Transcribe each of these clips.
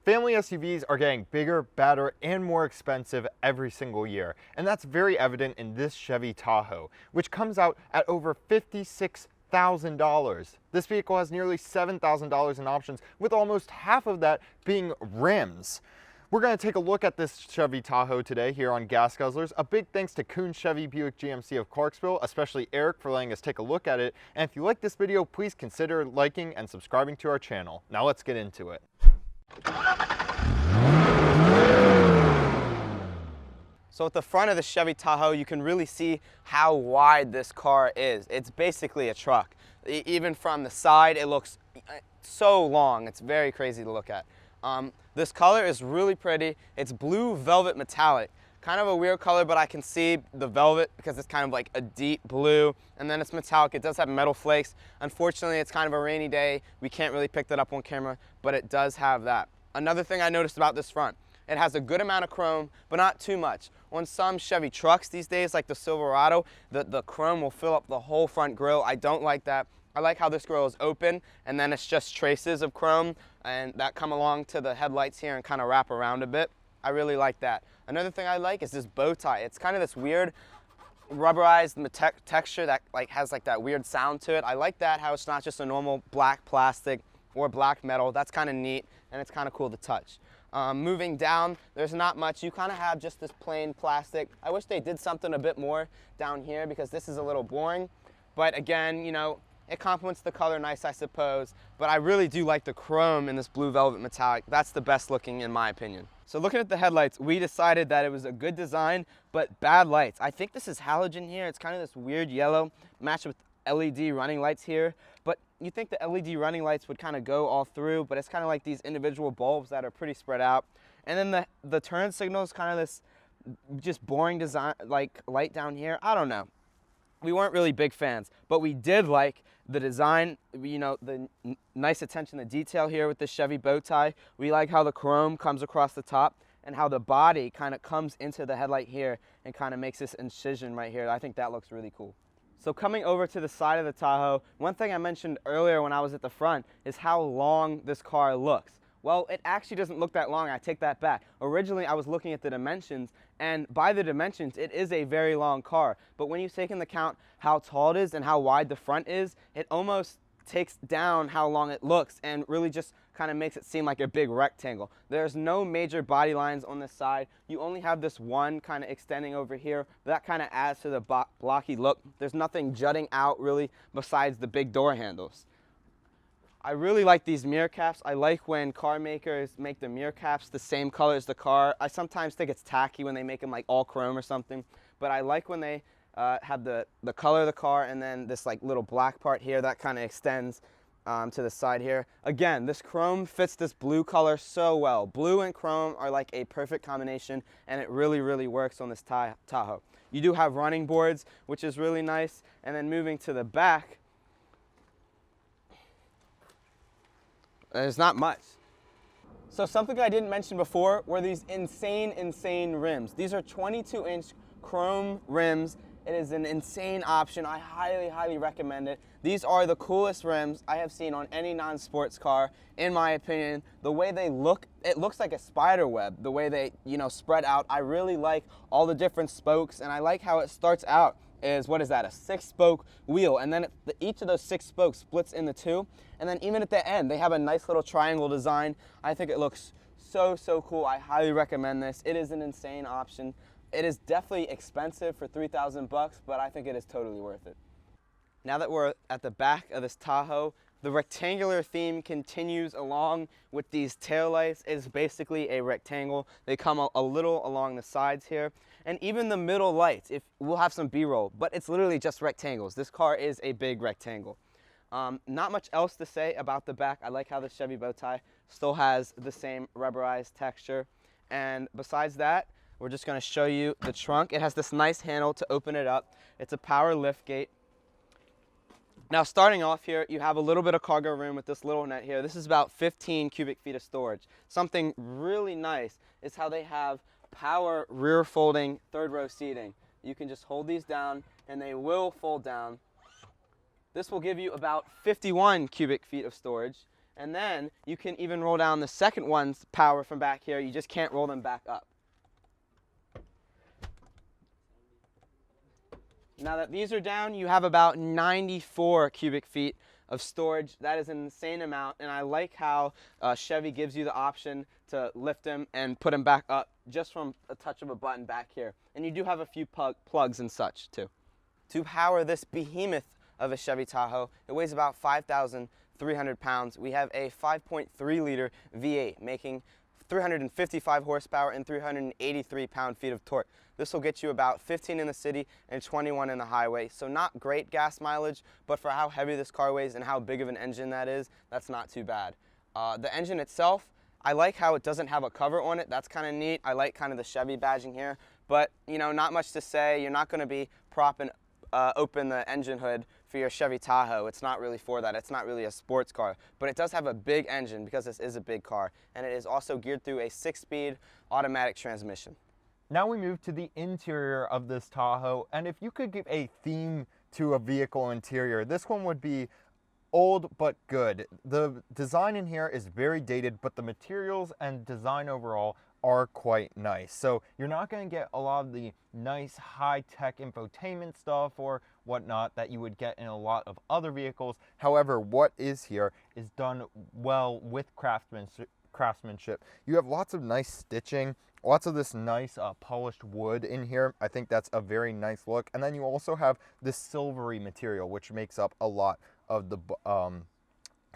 Family SUVs are getting bigger, badder, and more expensive every single year, and that's very evident in this Chevy Tahoe, which comes out at over $56,000. This vehicle has nearly $7,000 in options, with almost half of that being rims. We're going to take a look at this Chevy Tahoe today here on Gas Guzzlers. A big thanks to Kuhn Chevy Buick GMC of Clarksville, especially Eric, for letting us take a look at it. And if you like this video, please consider liking and subscribing to our channel. Now let's get into it. So at the front of the Chevy Tahoe, you can really see how wide this car is. It's basically a truck. Even from the side, it looks so long. It's very crazy to look at. This color is really pretty. It's blue velvet metallic. Kind of a weird color, but I can see the velvet because it's kind of like a deep blue, and then it's metallic. It does have metal flakes. Unfortunately, it's kind of a rainy day. We can't really pick that up on camera, but it does have that. Another thing I noticed about this front, it has a good amount of chrome, but not too much. On some Chevy trucks these days, like the Silverado, the chrome will fill up the whole front grille. I don't like that. I like how this grille is open, and then it's just traces of chrome and that come along to the headlights here and kind of wrap around a bit. I really like that. Another thing I like is this bow tie. It's kind of this weird rubberized texture that has that weird sound to it. I like that, how it's not just a normal black plastic or black metal. That's kind of neat, and it's kind of cool to touch. Moving down, there's not much. You kind of have just this plain plastic. I wish they did something a bit more down here because this is a little boring. But again, you know, it complements the color nice, I suppose. But I really do like the chrome in this blue velvet metallic. That's the best looking in my opinion. So looking at the headlights, we decided that it was a good design, but bad lights. I think this is halogen here. It's kind of this weird yellow matched with LED running lights here. But you think the LED running lights would kind of go all through, but it's kind of like these individual bulbs that are pretty spread out. And then the turn signal is kind of this just boring design, like light down here. I don't know. We weren't really big fans, but we did like the design, you know, the nice attention to detail here with the Chevy bow tie. We like how the chrome comes across the top and how the body kind of comes into the headlight here and kind of makes this incision right here. I think that looks really cool. So coming over to the side of the Tahoe, one thing I mentioned earlier when I was at the front is how long this car looks. Well, it actually doesn't look that long. I take that back. Originally, I was looking at the dimensions, and by the dimensions, it is a very long car. But when you take into account how tall it is and how wide the front is, it almost takes down how long it looks and really just kind of makes it seem like a big rectangle. There's no major body lines on this side. You only have this one kind of extending over here. That kind of adds to the blocky look. There's nothing jutting out really besides the big door handles. I really like these mirror caps. I like when car makers make the mirror caps the same color as the car. I sometimes think it's tacky when they make them like all chrome or something, but I like when they have the color of the car and then this like little black part here that kind of extends to the side here. Again, this chrome fits this blue color so well. Blue and chrome are like a perfect combination, and it really, really works on this Tahoe. You do have running boards, which is really nice, and then moving to the back, there's not much. So something I didn't mention before were these insane rims. These are 22-inch chrome rims. It is an insane option. I highly recommend it. These are the coolest rims I have seen on any non-sports car, in my opinion. The way they look, it looks like a spider web, the way they, you know, spread out. I really like all the different spokes, and I like how it starts out is, what is that, a 6-spoke wheel, and then each of those 6 spokes splits into 2, and then even at the end they have a nice little triangle design. I think it looks so cool. I highly recommend this. It is an insane option. It is definitely expensive for $3,000 bucks, but I think it is totally worth it. Now that we're at the back of this Tahoe, the rectangular theme continues along with these taillights. It's basically a rectangle. They come a little along the sides here. And even the middle lights, we'll have some B-roll, but it's literally just rectangles. This car is a big rectangle. Not much else to say about the back. I like how the Chevy bow tie still has the same rubberized texture. And besides that, we're just going to show you the trunk. It has this nice handle to open it up. It's a power lift gate. Now starting off here, you have a little bit of cargo room with this little net here. This is about 15 cubic feet of storage. Something really nice is how they have power rear folding third row seating. You can just hold these down and they will fold down. This will give you about 51 cubic feet of storage. And then you can even roll down the second one's power from back here. You just can't roll them back up. Now that these are down, you have about 94 cubic feet of storage. That is an insane amount, and I like how Chevy gives you the option to lift them and put them back up just from a touch of a button back here. And you do have a few plugs and such too. To power this behemoth of a Chevy Tahoe, it weighs about 5,300 pounds. We have a 5.3 liter V8 making 355 horsepower and 383 pound-feet of torque. This will get you about 15 in the city and 21 in the highway. So not great gas mileage, but for how heavy this car weighs and how big of an engine that is, that's not too bad. The engine itself, I like how it doesn't have a cover on it. That's kind of neat. I like kind of the Chevy badging here, but you know, not much to say. You're not going to be propping open the engine hood for your Chevy Tahoe. It's not really for that. It's not really a sports car, but it does have a big engine because this is a big car, and it is also geared through a 6-speed automatic transmission. Now we move to the interior of this Tahoe, and if you could give a theme to a vehicle interior, this one would be old but good. The design in here is very dated, but the materials and design overall are quite nice. So you're not going to get a lot of the nice high-tech infotainment stuff or whatnot that you would get in a lot of other vehicles. However, what is here is done well with craftsmanship. You have lots of nice stitching, lots of this nice polished wood in here. I think that's a very nice look. And then you also have this silvery material, which makes up a lot of the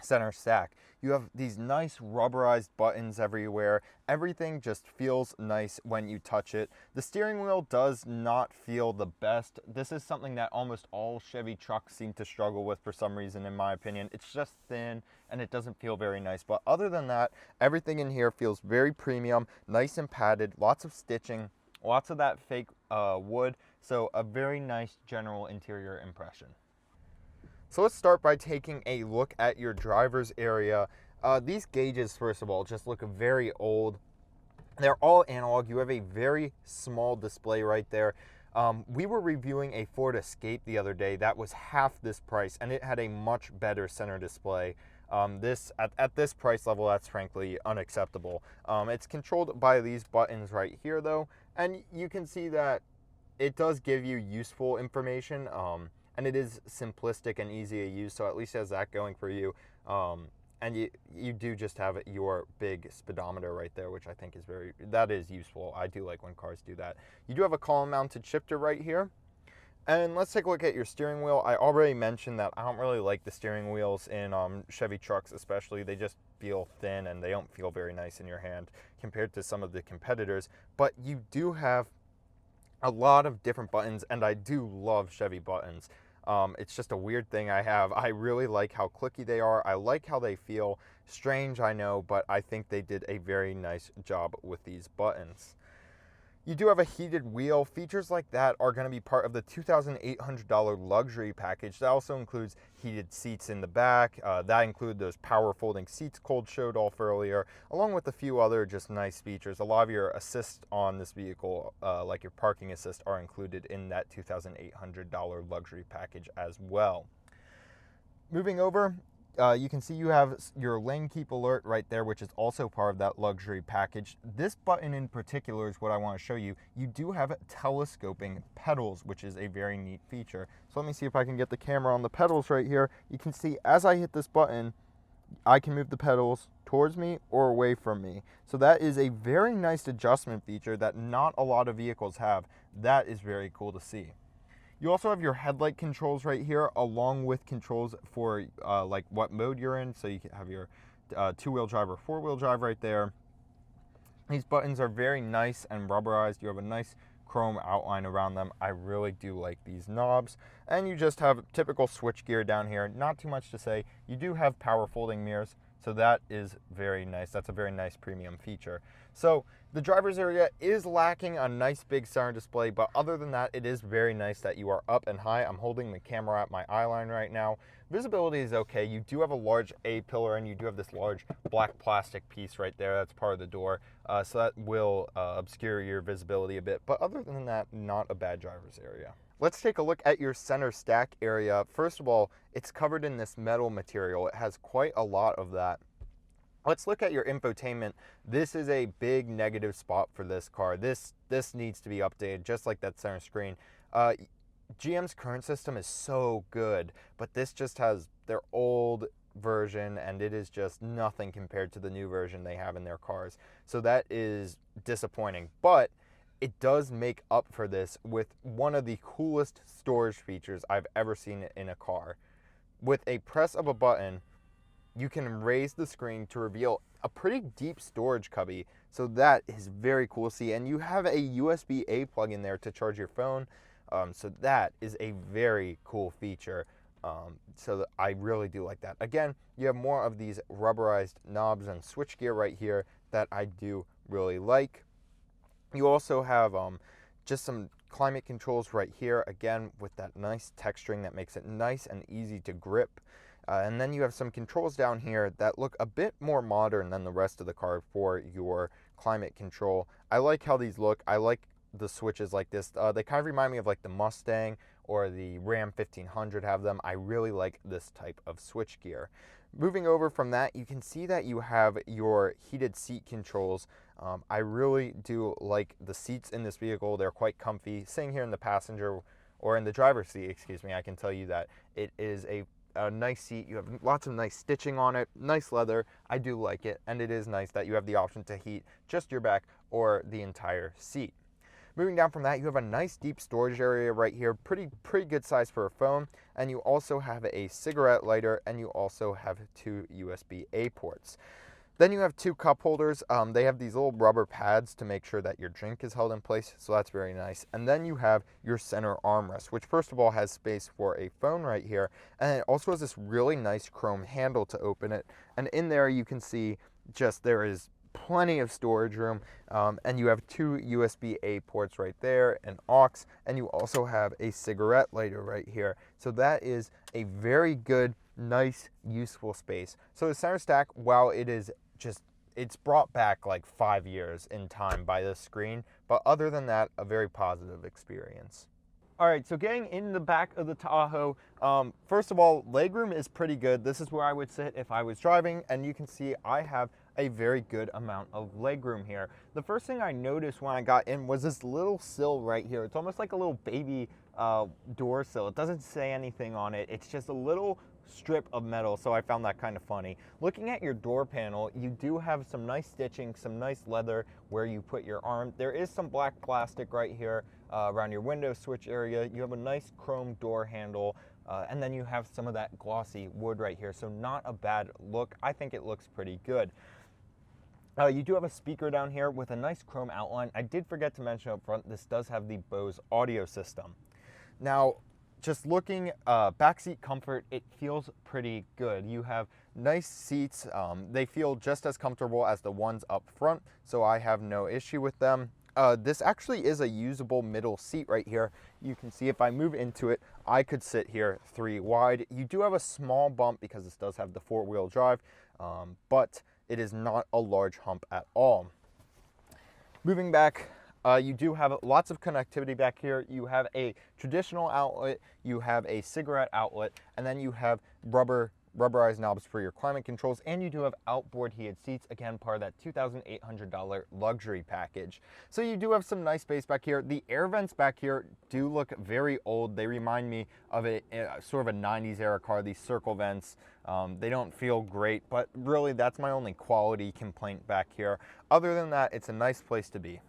center stack. You have these nice rubberized buttons everywhere. Everything just feels nice when you touch it. The steering wheel does not feel the best. This is something that almost all Chevy trucks seem to struggle with for some reason, in my opinion. It's just thin and it doesn't feel very nice. But other than that, everything in here feels very premium, nice and padded, lots of stitching, lots of that fake wood. So a very nice general interior impression. So let's start by taking a look at your driver's area. These gauges, first of all, just look very old. They're all analog. You have a very small display right there. We were reviewing a Ford Escape the other day that was half this price, and it had a much better center display. At this price level, that's frankly unacceptable. It's controlled by these buttons right here, though, and you can see that it does give you useful information. And it is simplistic and easy to use, so at least it has that going for you. And you do just have your big speedometer right there, which I think is that is useful. I do like when cars do that. You do have a column-mounted shifter right here. And let's take a look at your steering wheel. I already mentioned that I don't really like the steering wheels in Chevy trucks especially. They just feel thin and they don't feel very nice in your hand compared to some of the competitors. But you do have a lot of different buttons, and I do love Chevy buttons. It's just a weird thing I have. I really like how clicky they are. I like how they feel. Strange, I know, but I think they did a very nice job with these buttons. You do have a heated wheel. Features like that are going to be part of the $2,800 luxury package. That also includes heated seats in the back. That include those power folding seats Cold showed off earlier, along with a few other just nice features. A lot of your assists on this vehicle, like your parking assist, are included in that $2,800 luxury package as well. Moving over, you can see you have your lane keep alert right there, which is also part of that luxury package. This button in particular is what I want to show you. You do have telescoping pedals, which is a very neat feature. So let me see if I can get the camera on the pedals right here. You can see as I hit this button, I can move the pedals towards me or away from me. So that is a very nice adjustment feature that not a lot of vehicles have. That is very cool to see. You also have your headlight controls right here, along with controls for like what mode you're in. So you can have your two-wheel drive or four-wheel drive right there. These buttons are very nice and rubberized. You have a nice chrome outline around them. I really do like these knobs. And you just have typical switch gear down here. Not too much to say. You do have power folding mirrors, so that is very nice. That's a very nice premium feature. So the driver's area is lacking a nice big center display, but other than that, it is very nice that you are up and high. I'm holding the camera at my eye line right now. Visibility is okay. You do have a large A-pillar, and you do have this large black plastic piece right there. That's part of the door, so that will obscure your visibility a bit. But other than that, not a bad driver's area. Let's take a look at your center stack area. First of all, it's covered in this metal material. It has quite a lot of that. Let's look at your infotainment. This is a big negative spot for this car. This needs to be updated, just like that center screen. GM's current system is so good, but this just has their old version, and it is just nothing compared to the new version they have in their cars. So that is disappointing, but it does make up for this with one of the coolest storage features I've ever seen in a car. With a press of a button, you can raise the screen to reveal a pretty deep storage cubby. So that is very cool to see. And you have a USB-A plug in there to charge your phone. So that is a very cool feature. So I really do like that. Again, you have more of these rubberized knobs and switchgear right here that I do really like. You also have just some climate controls right here, again, with that nice texturing that makes it nice and easy to grip. And then you have some controls down here that look a bit more modern than the rest of the car for your climate control. I like how these look. I like the switches like this. They kind of remind me of like the Mustang or the Ram 1500 have them. I really like this type of switch gear. Moving over from that, you can see that you have your heated seat controls. I really do like the seats in this vehicle. They're quite comfy. Sitting here in the passenger or in the driver's seat, excuse me, I can tell you that it is a nice seat. You have lots of nice stitching on it, nice leather. I do like it, and it is nice that you have the option to heat just your back or the entire seat. Moving down from that, you have a nice deep storage area right here, pretty good size for a phone, and you also have a cigarette lighter, and you also have 2 USB-A ports. Then you have 2 cup holders. They have these little rubber pads to make sure that your drink is held in place, so that's very nice. And then you have your center armrest, which first of all has space for a phone right here, and it also has this really nice chrome handle to open it. And in there you can see just there is plenty of storage room, and you have 2 USB-A ports right there, an aux, and you also have a cigarette lighter right here. So that is a very good, nice, useful space. So the center stack, while it is it's brought back like 5 years in time by this screen, but other than that, a very positive experience. All right, so getting in the back of the Tahoe, first of all, legroom is pretty good. This is where I would sit if I was driving, and you can see I have a very good amount of legroom here. The first thing I noticed when I got in was this little sill right here. It's almost like a little baby door sill. It doesn't say anything on it. It's just a little strip of metal, so I found that kind of funny. Looking at your door panel, you do have some nice stitching, some nice leather where you put your arm. There is some black plastic right here around your window switch area. You have a nice chrome door handle, and then you have some of that glossy wood right here, so not a bad look. I think it looks pretty good. You do have a speaker down here with a nice chrome outline. I did forget to mention up front, this does have the Bose audio system. Now, just looking backseat comfort, it feels pretty good. You have nice seats. They feel just as comfortable as the ones up front, so I have no issue with them. This actually is a usable middle seat right here. You can see if I move into it, I could sit here 3 wide. You do have a small bump because this does have the 4-wheel drive, but it is not a large hump at all. Moving back, you do have lots of connectivity back here. You have a traditional outlet, you have a cigarette outlet, and then you have rubberized knobs for your climate controls, and you do have outboard heated seats, again, part of that $2,800 luxury package. So you do have some nice space back here. The air vents back here do look very old. They remind me of a sort of a 90s era car, these circle vents. They don't feel great, but really that's my only quality complaint back here. Other than that, it's a nice place to be.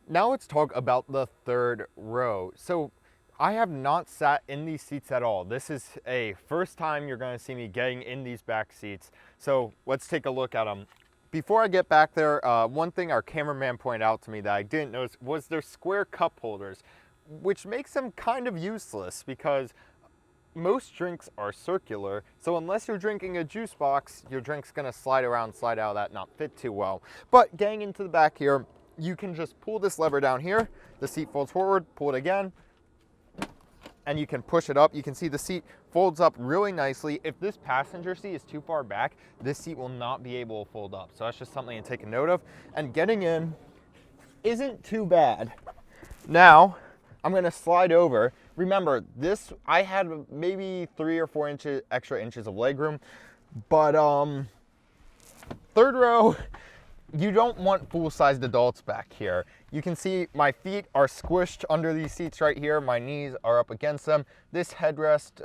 Now let's talk about the third row. So I have not sat in these seats at all. This is a first time you're going to see me getting in these back seats. So let's take a look at them. Before I get back there, one thing our cameraman pointed out to me that I didn't notice was their square cup holders, which makes them kind of useless because most drinks are circular. So unless you're drinking a juice box, your drink's going to slide around, slide out of that, not fit too well. But getting into the back here, you can just pull this lever down here. The seat folds forward, pull it again, and you can push it up. You can see the seat folds up really nicely. If this passenger seat is too far back, this seat will not be able to fold up. So that's just something to take a note of. And getting in isn't too bad. Now, I'm gonna slide over. Remember, this, I had maybe 3 or 4 extra inches of legroom, but Third row, you don't want full-sized adults back here. You can see my feet are squished under these seats right here. My knees are up against them. This headrest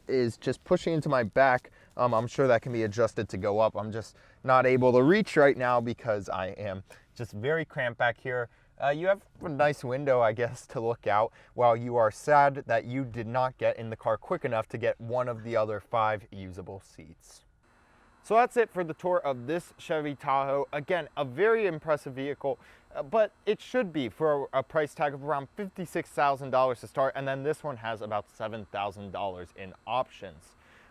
is just pushing into my back. I'm sure that can be adjusted to go up. I'm just not able to reach right now because I am just very cramped back here. You have a nice window, I guess, to look out while you are sad that you did not get in the car quick enough to get one of the other 5 usable seats. So that's it for the tour of this Chevy Tahoe. Again, a very impressive vehicle, but it should be for a price tag of around $56,000 to start, and then this one has about $7,000 in options.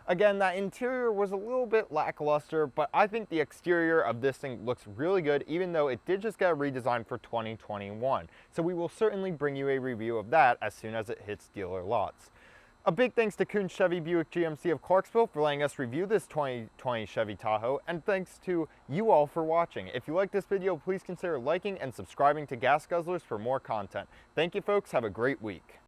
Again, that interior was a little bit lackluster, but I think the exterior of this thing looks really good, even though it did just get a redesign for 2021. So we will certainly bring you a review of that as soon as it hits dealer lots. A big thanks to Kuhn Chevy Buick GMC of Clarksville for letting us review this 2020 Chevy Tahoe, and thanks to you all for watching. If you like this video, please consider liking and subscribing to Gas Guzzlers for more content. Thank you folks, have a great week.